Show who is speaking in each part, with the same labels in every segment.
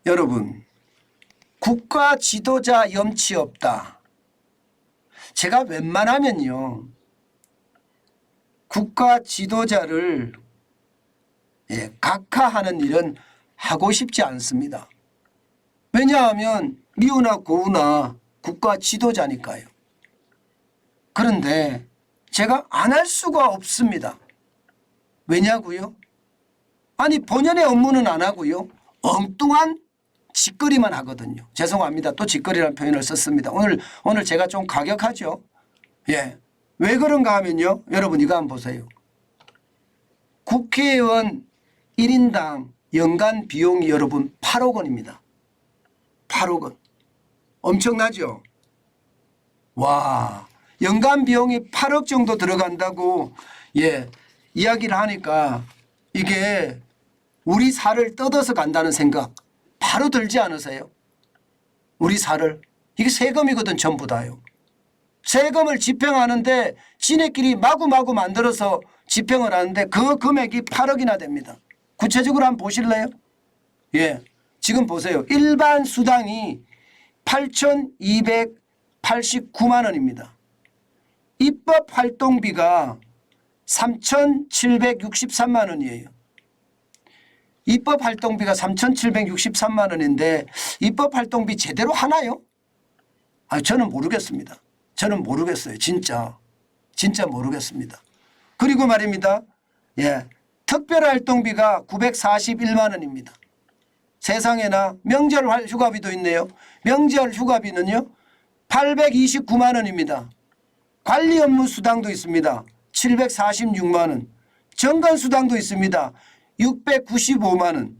Speaker 1: 여러분, 국가 지도자 염치 없다. 제가 웬만하면요, 국가 지도자를 각하하는 일은 하고 싶지 않습니다. 왜냐하면 미우나 고우나 국가 지도자니까요. 그런데 제가 안 할 수가 없습니다. 왜냐고요? 아니 본연의 업무는 안 하고요. 엉뚱한 짓거리만 하거든요. 죄송합니다. 또 짓거리라는 표현을 썼습니다. 오늘 제가 좀 가격하죠. 예. 왜 그런가 하면요. 여러분 이거 한번 보세요. 국회의원 1인당 연간 비용이 여러분 8억 원입니다. 8억 원. 엄청나죠? 와, 연간 비용이 8억 정도 들어간다고 이야기를 하니까 이게 우리 살을 뜯어서 간다는 생각 바로 들지 않으세요? 우리 살을. 이게 세금이거든 전부 다요. 세금을 집행하는데 지네끼리 마구마구 만들어서 집행을 하는데 그 금액이 8억이나 됩니다. 구체적으로 한번 보실래요? 예, 지금 보세요. 일반 수당이 8,289만 원입니다. 입법 활동비가 3,763만 원이에요. 입법 활동비가 3,763만 원인데 입법 활동비 제대로 하나요? 저는 모르겠습니다. 저는 모르겠어요. 진짜 모르겠습니다. 그리고 말입니다. 특별활동비가 941만 원입니다. 세상에나 명절 휴가비도 있네요. 명절 휴가비는요 829만 원입니다. 관리 업무 수당도 있습니다. 746만 원. 정관수당도 있습니다. 695만 원.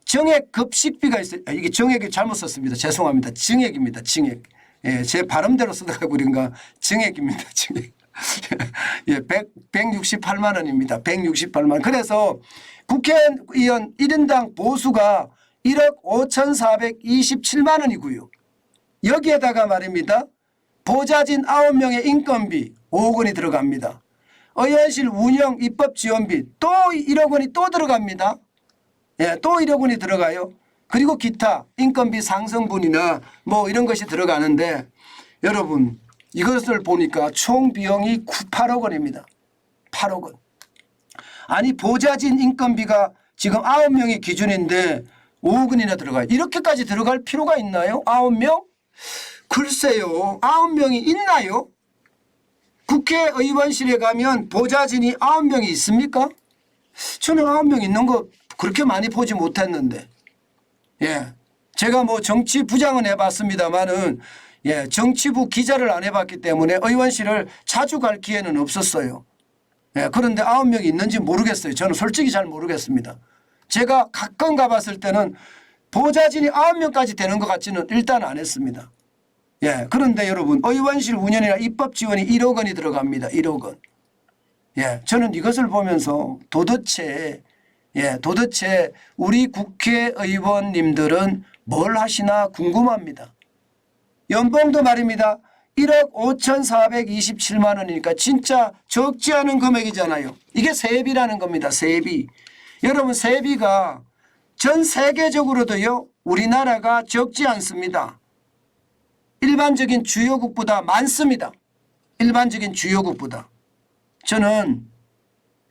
Speaker 1: 정액 급식비가 있어요. 이게 정액이 잘못 썼습니다. 죄송합니다. 증액입니다. 증액. 제 발음대로 쓰다가 그런가 정액입니다. 정액. 168만 원입니다. 168만 원. 그래서 국회의원 1인당 보수가 1억 5,427만 원이고요. 여기에다가 말입니다. 보좌진 9명의 인건비 5억 원이 들어갑니다. 의원실 운영 입법 지원비 또 1억 원이 또 들어갑니다. 또 1억 원이 들어가요. 그리고 기타 인건비 상승분이나 뭐 이런 것이 들어가는데 여러분 이것을 보니까 총 비용이 8억 원입니다. 8억 원. 아니 보좌진 인건비가 지금 9명이 기준인데 5억 원이나 들어가요. 이렇게까지 들어갈 필요가 있나요? 9명? 글쎄요. 9명이 있나요? 국회의원실에 가면 보좌진이 9명이 있습니까? 저는 9명 있는 거 그렇게 많이 보지 못했는데. 제가 뭐 정치부장은 해봤습니다만은 정치부 기자를 안 해봤기 때문에 의원실을 자주 갈 기회는 없었어요. 그런데 9명이 있는지 모르겠어요. 저는 솔직히 잘 모르겠습니다. 제가 가끔 가봤을 때는 보좌진이 9명까지 되는 것 같지는 일단 안 했습니다. 그런데 여러분 의원실 운영이나 입법 지원이 1억 원이 들어갑니다. 1억 원. 저는 이것을 보면서 도대체 우리 국회의원님들은 뭘 하시나 궁금합니다. 연봉도 말입니다. 1억 5,427만 원이니까 진짜 적지 않은 금액이잖아요. 이게 세비라는 겁니다. 세비. 여러분 세비가 전 세계적으로도요. 우리나라가 적지 않습니다. 일반적인 주요국보다 많습니다. 일반적인 주요국보다. 저는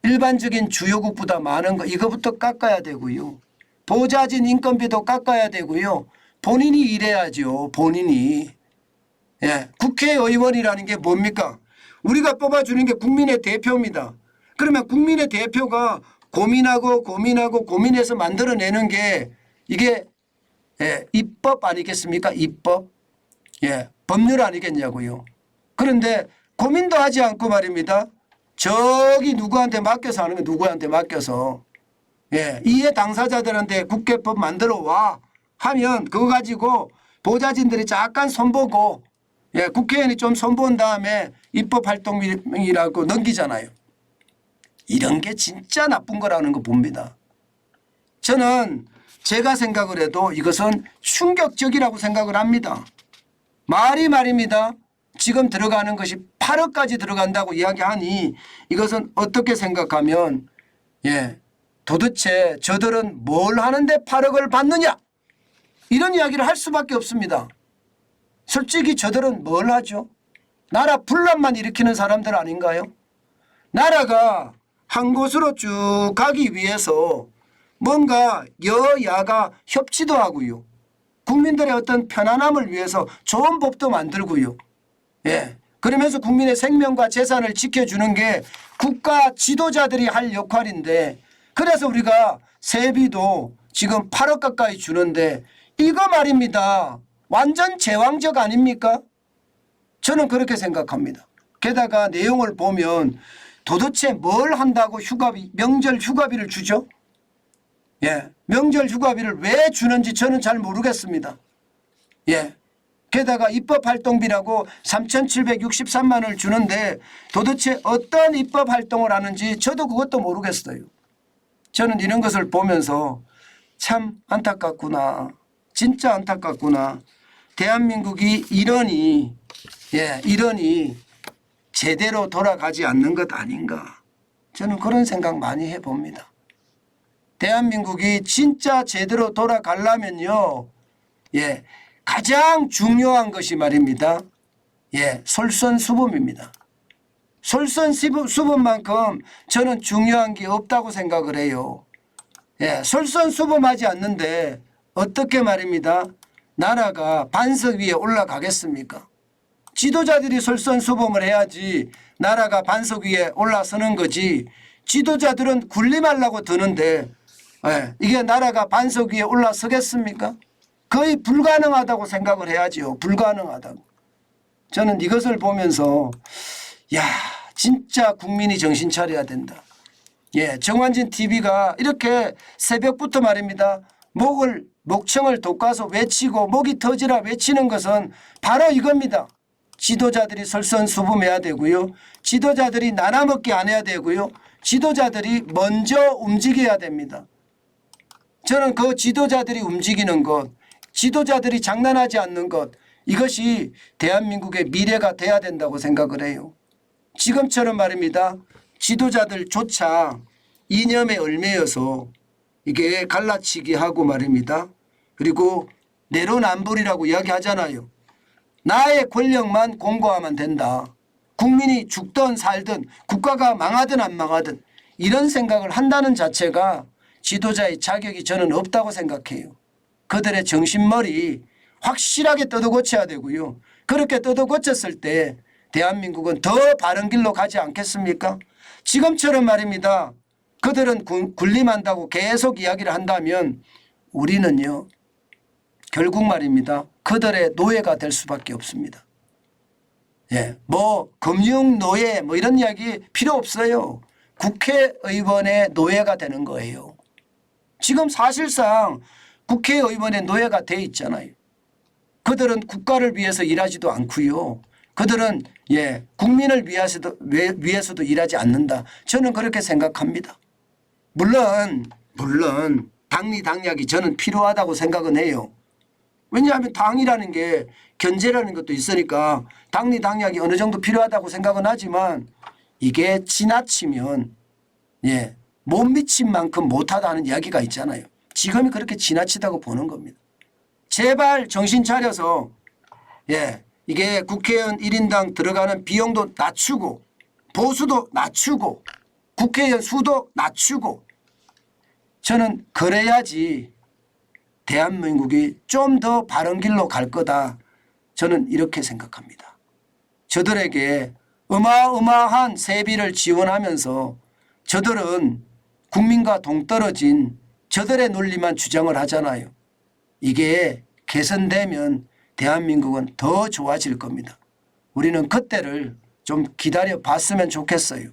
Speaker 1: 일반적인 주요국보다 많은 거 이거부터 깎아야 되고요. 보좌진 인건비도 깎아야 되고요. 본인이 일해야죠. 본인이. 국회의원이라는 게 뭡니까? 우리가 뽑아주는 게 국민의 대표입니다. 그러면 국민의 대표가 고민해서 만들어내는 게 이게 입법 아니겠습니까? 입법. 법률 아니겠냐고요. 그런데 고민도 하지 않고 말입니다. 저기 누구한테 맡겨서 하는 거 누구한테 맡겨서 이해 당사자들한테 국회법 만들어 와 하면 그거 가지고 보좌진들이 잠깐 손보고 국회의원이 좀 손본 다음에 입법 활동이라고 넘기잖아요. 이런 게 진짜 나쁜 거라는 거 봅니다. 저는 제가 생각을 해도 이것은 충격적이라고 생각을 합니다. 말입니다. 지금 들어가는 것이 8억까지 들어간다고 이야기하니 이것은 어떻게 생각하면 도대체 저들은 뭘 하는데 8억을 받느냐? 이런 이야기를 할 수밖에 없습니다. 솔직히 저들은 뭘 하죠? 나라 분란만 일으키는 사람들 아닌가요? 나라가 한 곳으로 쭉 가기 위해서 뭔가 여야가 협치도 하고요. 국민들의 어떤 편안함을 위해서 좋은 법도 만들고요. 예. 그러면서 국민의 생명과 재산을 지켜주는 게 국가 지도자들이 할 역할인데, 그래서 우리가 세비도 지금 8억 가까이 주는데 이거 말입니다. 완전 제왕적 아닙니까? 저는 그렇게 생각합니다. 게다가 내용을 보면 도대체 뭘 한다고 명절 휴가비를 주죠? 예, 명절 휴가비를 왜 주는지 저는 잘 모르겠습니다. 예, 게다가 입법활동비라고 3,763만 원을 주는데 도대체 어떤 입법활동을 하는지 저도 그것도 모르겠어요. 저는 이런 것을 보면서 참 안타깝구나. 진짜 안타깝구나. 대한민국이 이러니 제대로 돌아가지 않는 것 아닌가. 저는 그런 생각 많이 해봅니다. 대한민국이 진짜 제대로 돌아가려면요. 예, 가장 중요한 것이 말입니다. 예, 솔선수범입니다. 솔선수범만큼 저는 중요한 게 없다고 생각을 해요. 예, 솔선수범하지 않는데 어떻게 말입니다. 나라가 반석 위에 올라가겠습니까? 지도자들이 솔선수범을 해야지 나라가 반석 위에 올라서는 거지. 지도자들은 군림하려고 드는데 예, 이게 나라가 반석 위에 올라서겠습니까? 거의 불가능하다고 생각을 해야지요. 불가능하다고. 저는 이것을 보면서 야, 진짜 국민이 정신 차려야 된다. 예, 정환진 TV가 이렇게 새벽부터 말입니다. 목청을 돋궈서 외치고 목이 터지라 외치는 것은 바로 이겁니다. 지도자들이 솔선수범해야 되고요. 지도자들이 나눠먹기 안 해야 되고요. 지도자들이 먼저 움직여야 됩니다. 저는 그 지도자들이 움직이는 것, 지도자들이 장난하지 않는 것, 이것이 대한민국의 미래가 돼야 된다고 생각을 해요. 지금처럼 말입니다. 지도자들조차 이념에 얽매여서 이게 갈라치기 하고 말입니다. 그리고 내로남불이라고 이야기하잖아요. 나의 권력만 공고하면 된다. 국민이 죽든 살든 국가가 망하든 안 망하든 이런 생각을 한다는 자체가 지도자의 자격이 저는 없다고 생각해요. 그들의 정신머리 확실하게 뜯어고쳐야 되고요. 그렇게 뜯어고쳤을 때 대한민국은 더 바른 길로 가지 않겠습니까? 지금처럼 말입니다. 그들은 군림한다고 계속 이야기를 한다면 우리는요. 결국 말입니다. 그들의 노예가 될 수밖에 없습니다. 예, 금융노예 이런 이야기 필요 없어요. 국회의원의 노예가 되는 거예요. 지금 사실상 국회의원의 노예가 돼 있잖아요. 그들은 국가를 위해서 일하지도 않고요. 그들은 국민을 위해서도 일하지 않는다. 저는 그렇게 생각합니다. 물론 당리당략이 저는 필요하다고 생각은 해요. 왜냐하면 당이라는 게 견제라는 것도 있으니까 당리당략이 어느 정도 필요하다고 생각은 하지만 이게 지나치면 못 미친 만큼 못하다는 이야기가 있잖아요. 지금이 그렇게 지나치다고 보는 겁니다. 제발 정신 차려서 이게 국회의원 1인당 들어가는 비용도 낮추고 보수도 낮추고 국회의원 수도 낮추고 저는 그래야지 대한민국이 좀 더 바른 길로 갈 거다. 저는 이렇게 생각합니다. 저들에게 어마어마한 세비를 지원하면서 저들은 국민과 동떨어진 저들의 논리만 주장을 하잖아요. 이게 개선되면 대한민국은 더 좋아질 겁니다. 우리는 그때를 좀 기다려 봤으면 좋겠어요.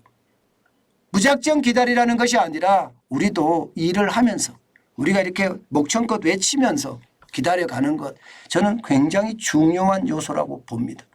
Speaker 1: 무작정 기다리라는 것이 아니라 우리도 일을 하면서 우리가 이렇게 목청껏 외치면서 기다려가는 것 저는 굉장히 중요한 요소라고 봅니다.